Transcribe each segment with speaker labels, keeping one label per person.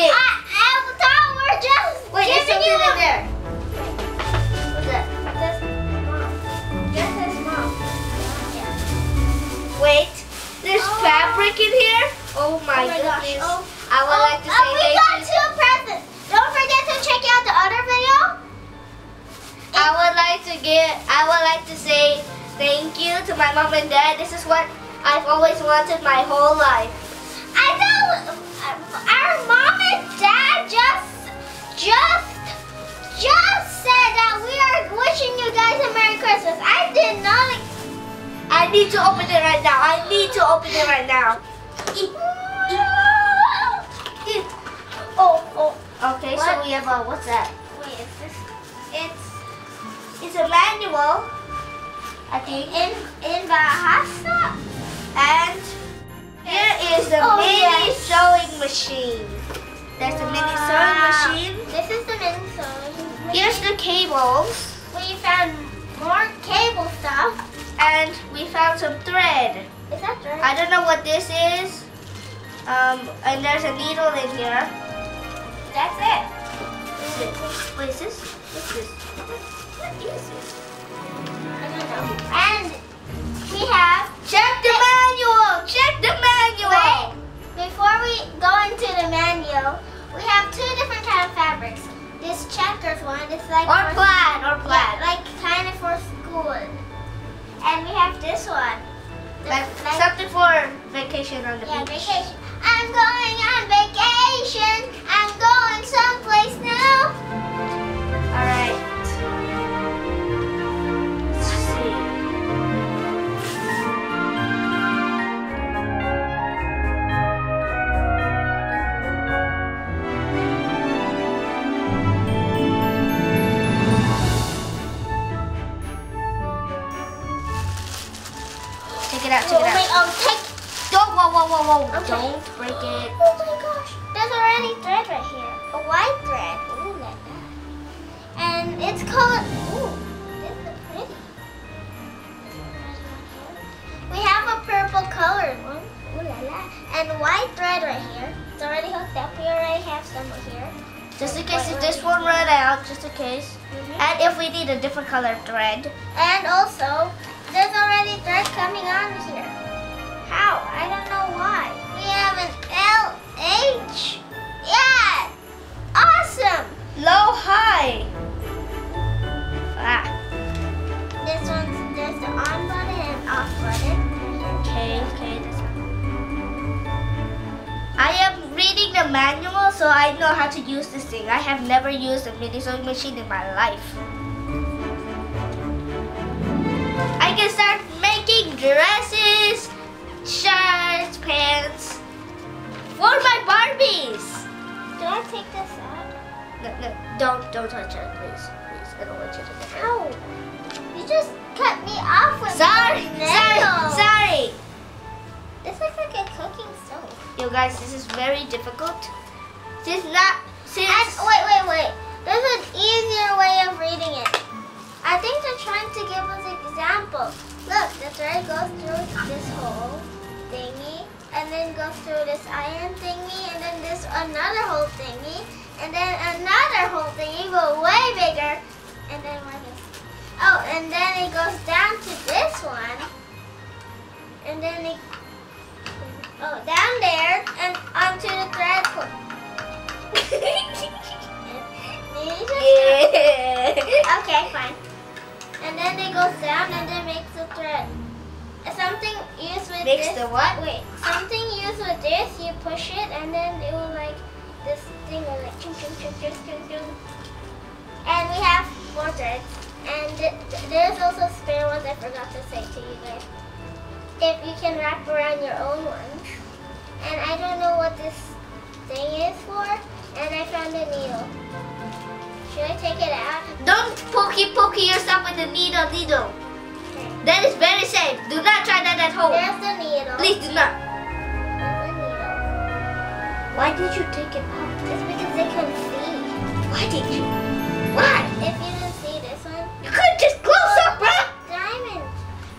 Speaker 1: shit.
Speaker 2: I thought we're just
Speaker 1: Wait, there's
Speaker 2: giving
Speaker 1: something
Speaker 2: you
Speaker 1: in there.
Speaker 2: What's that? That's mom. That says mom. Yeah.
Speaker 1: Wait, there's fabric in here? Oh my goodness.
Speaker 2: Gosh. Oh.
Speaker 1: I would like to say
Speaker 2: we
Speaker 1: thank
Speaker 2: got
Speaker 1: you.
Speaker 2: 2 presents. Don't forget to check out the other video.
Speaker 1: I would like to say thank you to my mom and dad. This is what I've always wanted my whole life.
Speaker 2: I know our mom and dad just said that we are wishing you guys a Merry Christmas. I did not.
Speaker 1: I need to open it right now. I need to open it right now.
Speaker 2: Oh.
Speaker 1: Okay,
Speaker 2: What?
Speaker 1: so we have a, what's that?
Speaker 2: Wait, is this?
Speaker 1: It's a manual, I think.
Speaker 2: In Bahasa.
Speaker 1: And here is the
Speaker 2: Oh,
Speaker 1: mini
Speaker 2: yes.
Speaker 1: sewing machine. There's the mini sewing machine.
Speaker 2: This is the mini sewing machine.
Speaker 1: Here's the cables.
Speaker 2: We found more cable stuff.
Speaker 1: And we found some thread.
Speaker 2: Is that right?
Speaker 1: I don't know what this is. And there's a needle in here.
Speaker 2: That's it.
Speaker 1: What is this? What's this? What is this?
Speaker 2: I don't know. And we have.
Speaker 1: Check the manual! Check the manual!
Speaker 2: Wait. Before we go into the manual, we have 2 different kind of fabrics. This checkers one is like
Speaker 1: Or
Speaker 2: for-
Speaker 1: plaid, or plaid.
Speaker 2: Yeah, like kind of for school. And we have this one.
Speaker 1: Like something for vacation on the
Speaker 2: Yeah,
Speaker 1: beach.
Speaker 2: vacation. I'm going on vacation. I'm going someplace new.
Speaker 1: Alright. Let's see. Check it out, check it out.
Speaker 2: Wait, take.
Speaker 1: Whoa.
Speaker 2: Okay.
Speaker 1: Don't break it.
Speaker 2: Oh my gosh. There's already thread right here. A white thread. Ooh, like that. And it's called. Ooh, this is pretty. We have a purple colored one. Ooh la la. And white thread right here. It's already hooked up. We already have some here.
Speaker 1: Just in case if this one ran out, just in case. And if we need a different color thread.
Speaker 2: And also, there's already thread coming on here. How? I don't know why. We have an LH. Yeah! Awesome!
Speaker 1: Low, high. Ah.
Speaker 2: This one's, there's the on button and off button.
Speaker 1: Okay. I am reading the manual, so I know how to use this thing. I have never used a mini sewing machine in my life. I can start making dresses, shirts, pants for my Barbies.
Speaker 2: Do I take this out?
Speaker 1: No, don't touch it, please. I don't want you to get it.
Speaker 2: Ow! You just cut me off with
Speaker 1: Sorry.
Speaker 2: This looks like a cooking stove.
Speaker 1: You guys, this is very difficult. Since
Speaker 2: And wait. There's an easier way of reading it. I think they're trying to give us an example. Look, the thread goes through this hole thingy, and then goes through this iron thingy, and then this another hole thingy, and then another hole thingy, but way bigger. And then what is? Oh, and then it goes down to this one, and then it down there and onto the thread.
Speaker 1: yeah.
Speaker 2: Okay, fine. And then it goes down and then makes the thread. Something used with
Speaker 1: Makes
Speaker 2: this.
Speaker 1: the what?
Speaker 2: Wait, something used with this, you push it and then it will like, this thing will like chum, chum, chum, chum, chum, chum. And we have more threads. And there's also spare ones I forgot to say to you guys. If you can wrap around your own one. And I don't know what this thing is for. And I found a needle. Should I take it out?
Speaker 1: Don't pokey yourself with the needle.
Speaker 2: Okay.
Speaker 1: That is very safe. Do not try that at home.
Speaker 2: There's the needle.
Speaker 1: Please do not.
Speaker 2: There's the needle.
Speaker 1: Why did you take it out?
Speaker 2: It's because they couldn't see.
Speaker 1: Why did you? Why?
Speaker 2: If you didn't see this one,
Speaker 1: You could just close up, bruh.
Speaker 2: diamond.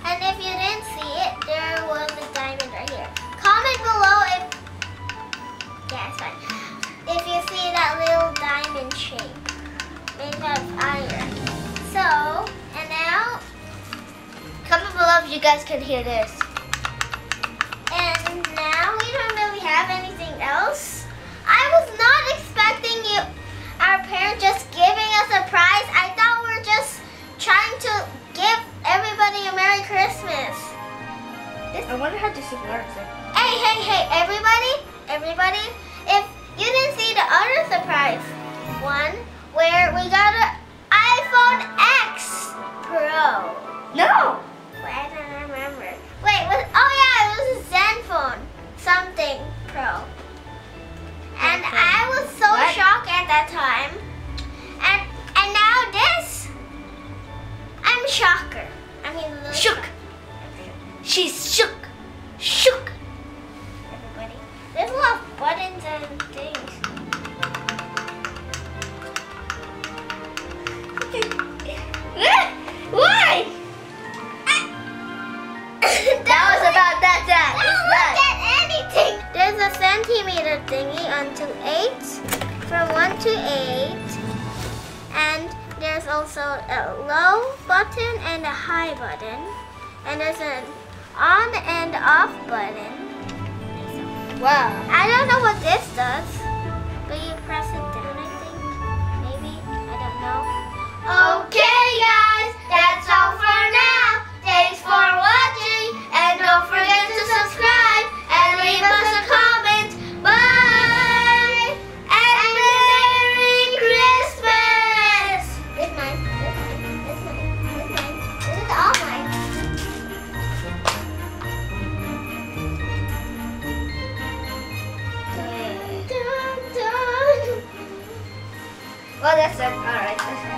Speaker 2: And if you didn't see it, there was a diamond right here. Comment below if, yeah, it's fine. If you diamond shape made out of iron. So, and now,
Speaker 1: Comment below if you guys can hear this.
Speaker 2: and now we don't really have anything else. I was not expecting our parents just giving us a prize. I thought we were just trying to give everybody a Merry Christmas.
Speaker 1: I wonder how this works.
Speaker 2: Hey, everybody, if you didn't see the other surprise one, where we got an iPhone X Pro.
Speaker 1: No!
Speaker 2: Wait, I don't remember. Wait, oh yeah, it was a Zenfone something Pro. And
Speaker 1: Okay.
Speaker 2: I was so
Speaker 1: What?
Speaker 2: shocked at that time. And now this, I'm shocker. I mean, little
Speaker 1: Shook. She's shook. Shook.
Speaker 2: Everybody. There's a lot of buttons and things.
Speaker 1: Why? That was about that.
Speaker 2: Look at anything. There's a centimeter thingy until 8, from 1 to 8, and there's also a low button and a high button, and there's an on and off button.
Speaker 1: Wow.
Speaker 2: I don't know what this does, but you press it down, I think. Maybe, I don't know.
Speaker 1: Okay, guys, that's all for now. Thanks for watching, and don't forget to subscribe and leave us a comment. Bye, and Merry Christmas.
Speaker 2: It's mine, it's mine, it's mine, it's mine. This is all mine. Dun, dun.
Speaker 1: Well, that's it. All right.